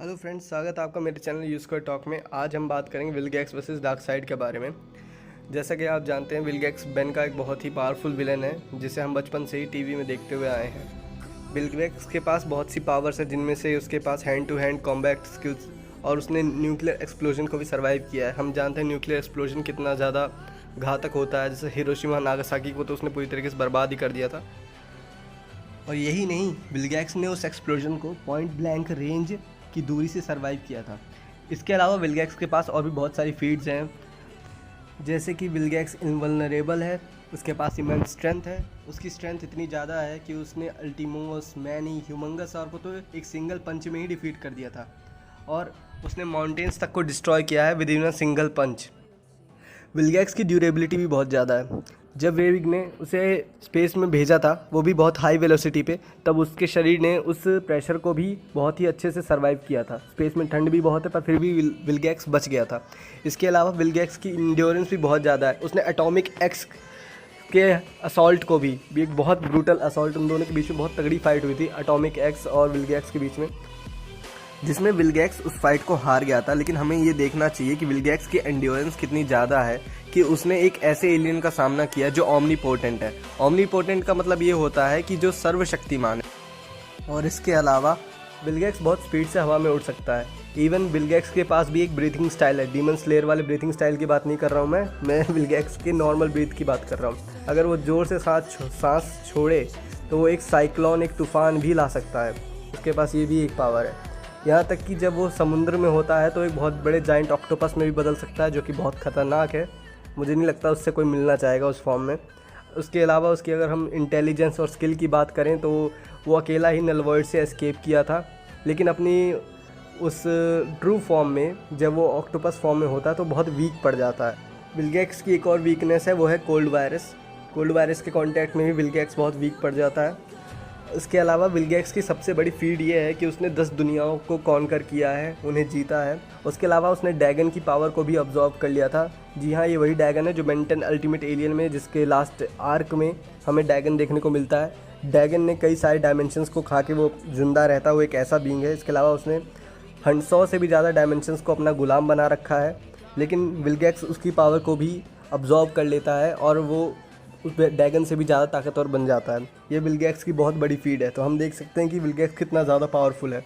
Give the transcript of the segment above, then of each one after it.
Hello friends, स्वागत है आपका मेरे चैनल यूज स्क्वायर टॉक में। आज हम बात करेंगे विलगैक्स वर्सेस डार्कसाइड के बारे में। जैसा कि आप जानते हैं, विलगैक्स बेन का एक बहुत ही पावरफुल विलन है जिसे हम बचपन से ही टीवी में देखते हुए आए हैं। विलगैक्स के पास बहुत सी पावर्स है, जिनमें से उसके पास hand to hand combat skills और उसने न्यूक्लियर एक्सप्लोजन को भी सर्वाइव किया है। हम जानते हैं न्यूक्लियर एक्सप्लोजन कितना ज़्यादा घातक होता है। जैसे हिरोशिमा नागासाकी को तो उसने पूरी तरीके से बर्बाद ही कर दिया था। और यही नहीं, विलगैक्स ने उस एक्सप्लोजन को पॉइंट ब्लैंक रेंज की दूरी से सरवाइव किया था। इसके अलावा विलगैक्स के पास और भी बहुत सारी फीड्स हैं, जैसे कि विलगैक्स इनवल्नरेबल है, उसके पास इमेंस स्ट्रेंथ है। उसकी स्ट्रेंथ इतनी ज़्यादा है कि उसने अल्टीमोस, मैनी, ह्यूमंगस और को तो एक सिंगल पंच में ही डिफीट कर दिया था, और उसने माउंटेन्स तक को डिस्ट्रॉय किया है within a single punch. Vilgax की ड्यूरेबिलिटी भी बहुत ज़्यादा है। जब वेविग ने उसे स्पेस में भेजा था, वो भी बहुत हाई वेलोसिटी पे, तब उसके शरीर ने उस प्रेशर को भी बहुत ही अच्छे से सरवाइव किया था। स्पेस में ठंड भी बहुत है, पर फिर भी विलगैक्स बच गया था। इसके अलावा विलगैक्स की इंड्योरेंस भी बहुत ज़्यादा है। उसने एटॉमिक एक्स के असॉल्ट को भी एक बहुत ब्रूटल असॉल्ट, उन दोनों के बीच में बहुत तगड़ी फाइट हुई थी, एटॉमिक एक्स और विलगैक्स के बीच में, जिसमें विलगैक्स उस फाइट को हार गया था। लेकिन हमें ये देखना चाहिए कि विलगैक्स की एंड्योरेंस कितनी ज़्यादा है कि उसने एक ऐसे एलियन का सामना किया जो ओमनीपोटेंट है। ओमनीपोटेंट का मतलब ये होता है कि जो सर्वशक्तिमान है। और इसके अलावा विलगैक्स बहुत स्पीड से हवा में उड़ सकता है। इवन विलगैक्स के पास भी एक ब्रीथिंग स्टाइल है। डीमन स्लेयर वाले ब्रीथिंग स्टाइल की बात नहीं कर रहा हूँ मैं विलगैक्स के नॉर्मल ब्रीथ की बात कर रहा हूँ। अगर वो ज़ोर से सांस छोड़े तो वो एक साइक्लोन, एक तूफान भी ला सकता है। उसके पास ये भी एक पावर है। यहाँ तक कि जब वो समुद्र में होता है तो एक बहुत बड़े जाइंट ऑक्टोपस में भी बदल सकता है, जो कि बहुत ख़तरनाक है। मुझे नहीं लगता उससे कोई मिलना चाहेगा उस फॉर्म में। उसके अलावा उसकी अगर हम इंटेलिजेंस और स्किल की बात करें तो वो अकेला ही नलवॉइड से एस्केप किया था। लेकिन अपनी उस ट्रू फॉर्म में, जब वो ऑक्टोपस फॉर्म में होता है, तो बहुत वीक पड़ जाता है। विलगैक्स की एक और वीकनेस है, वो है कोल्ड वायरस। कोल्ड वायरस के कॉन्टैक्ट में भी विलगैक्स बहुत वीक पड़ जाता है। इसके अलावा विलगैक्स की सबसे बड़ी फीड ये है कि उसने 10 दुनियाओं को कॉन्कर किया है, उन्हें जीता है। उसके अलावा उसने डैगन की पावर को भी ऑब्जॉर्व कर लिया था। जी हाँ, ये वही डैगन है जो बेंटन अल्टीमेट एलियन में, जिसके लास्ट आर्क में हमें डैगन देखने को मिलता है। डैगन ने कई सारे डायमेंशंस को खा के वो जिंदा रहता है, वो एक ऐसा बींग है। इसके अलावा उसने 100 से भी ज़्यादा डायमेंशंस को अपना गुलाम बना रखा है। लेकिन विलगैक्स उसकी पावर को भी ऑब्जॉर्व कर लेता है और वो उस डैगन से भी ज़्यादा ताकतवर बन जाता है। ये विलगैक्स की बहुत बड़ी फीड है। तो हम देख सकते हैं कि विलगैक्स कितना ज़्यादा पावरफुल है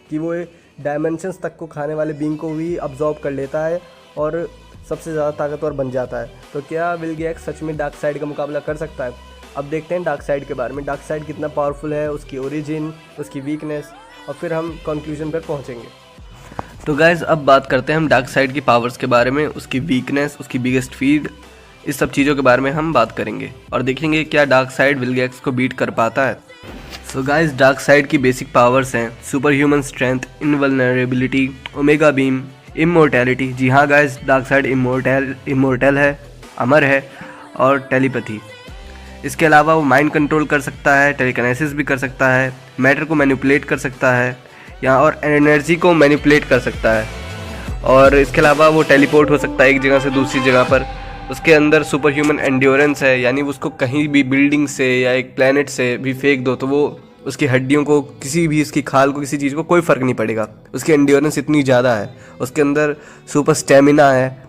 कि वो डायमेंशंस तक को खाने वाले बींग को भी अब्जॉर्ब कर लेता है और सबसे ज़्यादा ताकतवर बन जाता है। तो क्या विलगैक्स सच में डार्कसाइड का मुकाबला कर सकता है? अब देखते हैं डार्कसाइड के बारे में। डार्कसाइड कितना पावरफुल है, उसकी ओरिजिन, उसकी वीकनेस, और फिर हम कंक्लूजन पर पहुँचेंगे। तो गाइज़, अब बात करते हैं हम डार्कसाइड की पावर्स के बारे में, उसकी वीकनेस, उसकी बिगेस्ट फीड, इस सब चीज़ों के बारे में हम बात करेंगे और देखेंगे क्या डार्कसाइड विलगैक्स को बीट कर पाता है। सो गाइस, डार्कसाइड की बेसिक पावर्स हैं super human strength, invulnerability, omega beam, immortality. जी हाँ गाइस, डार्कसाइड इमोर्टल है, अमर है, और टेलीपैथी। इसके अलावा वो माइंड कंट्रोल कर सकता है, टेलीकिनेसिस भी कर सकता है, मैटर को मैनिपुलेट कर सकता है या और एनर्जी को मैनिपुलेट कर सकता है, और इसके अलावा वो टेलीपोर्ट हो सकता है एक जगह से दूसरी जगह पर। उसके अंदर सुपर ह्यूमन एंड्योरेंस है, यानी उसको कहीं भी बिल्डिंग से या एक प्लेनेट से भी फेंक दो तो वो उसकी हड्डियों को, किसी भी उसकी खाल को, किसी चीज़ को कोई फ़र्क नहीं पड़ेगा। उसकी एंड्योरेंस इतनी ज़्यादा है। उसके अंदर सुपर स्टेमिना है,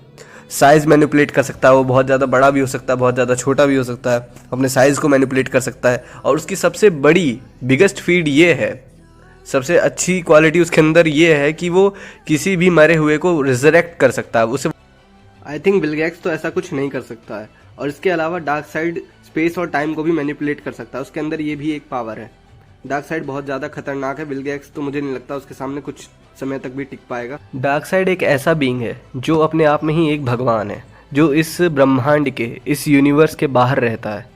साइज़ मैनिपुलेट कर सकता है, वो बहुत ज़्यादा बड़ा भी हो सकता है, बहुत ज़्यादा छोटा भी हो सकता है, अपने साइज़ को मैनिपुलेट कर सकता है। और उसकी सबसे बड़ी बिगेस्ट फीड ये है, सबसे अच्छी क्वालिटी उसके अंदर ये है कि वो किसी भी मरे हुए को रिजरेक्ट कर सकता है। उसे आई थिंक विलगैक्स तो ऐसा कुछ नहीं कर सकता है। और इसके अलावा डार्कसाइड स्पेस और टाइम को भी मैनिपुलेट कर सकता है, उसके अंदर ये भी एक पावर है। डार्कसाइड बहुत ज़्यादा खतरनाक है। विलगैक्स तो मुझे नहीं लगता उसके सामने कुछ समय तक भी टिक पाएगा। डार्कसाइड एक ऐसा बीइंग है जो अपने आप में ही एक भगवान है, जो इस ब्रह्मांड के, इस यूनिवर्स के बाहर रहता है,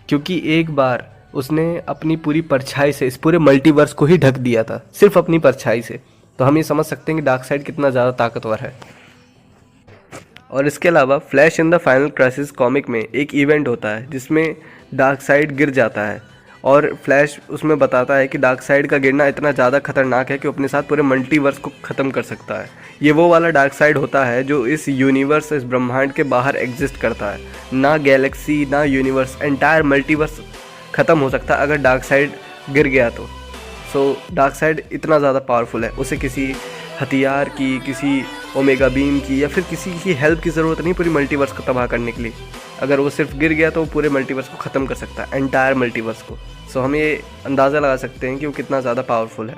क्योंकि एक बार उसने अपनी पूरी परछाई से इस पूरे मल्टीवर्स को ही ढक दिया था, सिर्फ अपनी परछाई से। तो हम ये समझ सकते हैं कि डार्कसाइड कितना ज़्यादा ताकतवर है। और इसके अलावा flash in the final crisis comic में एक इवेंट होता है जिसमें डार्कसाइड गिर जाता है, और फ्लैश उसमें बताता है कि डार्कसाइड का गिरना इतना ज़्यादा खतरनाक है कि अपने साथ पूरे मल्टीवर्स को ख़त्म कर सकता है। ये वो वाला डार्कसाइड होता है जो इस यूनिवर्स, इस ब्रह्मांड के बाहर एग्जिस्ट करता है। ना गैलेक्सी, ना यूनिवर्स, एंटायर मल्टीवर्स ख़त्म हो सकता है अगर डार्कसाइड गिर गया तो। सो डार्कसाइड इतना ज़्यादा पावरफुल है, उसे किसी हथियार की, किसी ओमेगा बीम की या फिर किसी की हेल्प की ज़रूरत नहीं पूरी मल्टीवर्स को तबाह करने के लिए। अगर वो सिर्फ गिर गया तो वो पूरे मल्टीवर्स को ख़त्म कर सकता है, एंटायर मल्टीवर्स को। सो हम ये अंदाज़ा लगा सकते हैं कि वो कितना ज़्यादा पावरफुल है।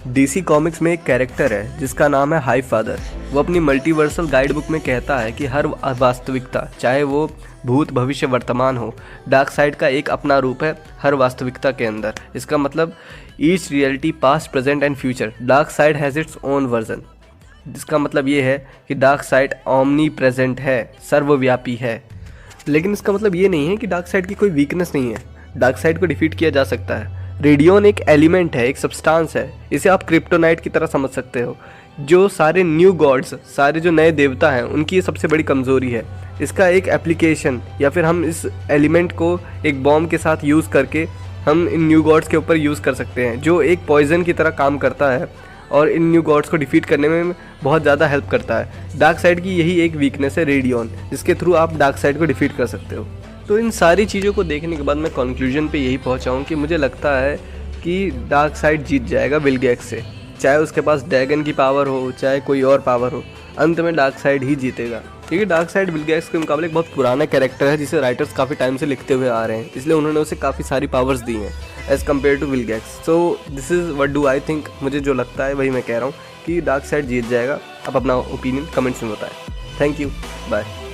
डीसी कॉमिक्स में एक कैरेक्टर है जिसका नाम है हाई फादर। वो अपनी मल्टीवर्सल गाइड बुक में कहता है कि हर वास्तविकता, चाहे वो भूत, भविष्य, वर्तमान हो, डार्क साइड का एक अपना रूप है हर वास्तविकता के अंदर। इसका मतलब each reality, past, present and future, dark side has its own version. जिसका मतलब ये है कि डार्क साइड ओमनी प्रेजेंट है, सर्वव्यापी है। लेकिन इसका मतलब ये नहीं है कि डार्क साइड की कोई वीकनेस नहीं है। डार्क साइड को डिफीट किया जा सकता है। रेडियन एक एलिमेंट है, एक सब्सटेंस है। इसे आप क्रिप्टोनाइट की तरह समझ सकते हो। जो सारे न्यू गॉड्स, सारे जो नए देवता हैं, उनकी ये सबसे बड़ी कमज़ोरी है। इसका एक एप्लीकेशन, या फिर हम इस एलिमेंट को एक बॉम्ब के साथ यूज़ करके हम इन न्यू गॉड्स के ऊपर यूज़ कर सकते हैं, जो एक पॉइजन की तरह काम करता है और इन न्यू गॉड्स को डिफीट करने में बहुत ज़्यादा हेल्प करता है। डार्क साइड की यही एक वीकनेस है, रेडियन, जिसके थ्रू आप डार्क साइड को डिफीट कर सकते हो। तो इन सारी चीज़ों को देखने के बाद मैं कंक्लूजन पे यही पहुंचा हूं कि मुझे लगता है कि डार्क साइड जीत जाएगा विल गैक्स से। चाहे उसके पास ड्रैगन की पावर हो, चाहे कोई और पावर हो, अंत में डार्क साइड ही जीतेगा। क्योंकि डार्क साइड विल गैक्स के मुकाबले एक बहुत पुराना कैरेक्टर है जिसे राइटर्स काफ़ी टाइम से लिखते हुए आ रहे हैं, इसलिए उन्होंने उसे काफ़ी सारी पावर्स दी हैं as compare to Vilgax. So this is what do I think. मुझे जो लगता है वही मैं कह रहा हूँ कि डार्क साइड जीत जाएगा। आप अपना ओपिनियन कमेंट्स में बताएं। Thank you, bye.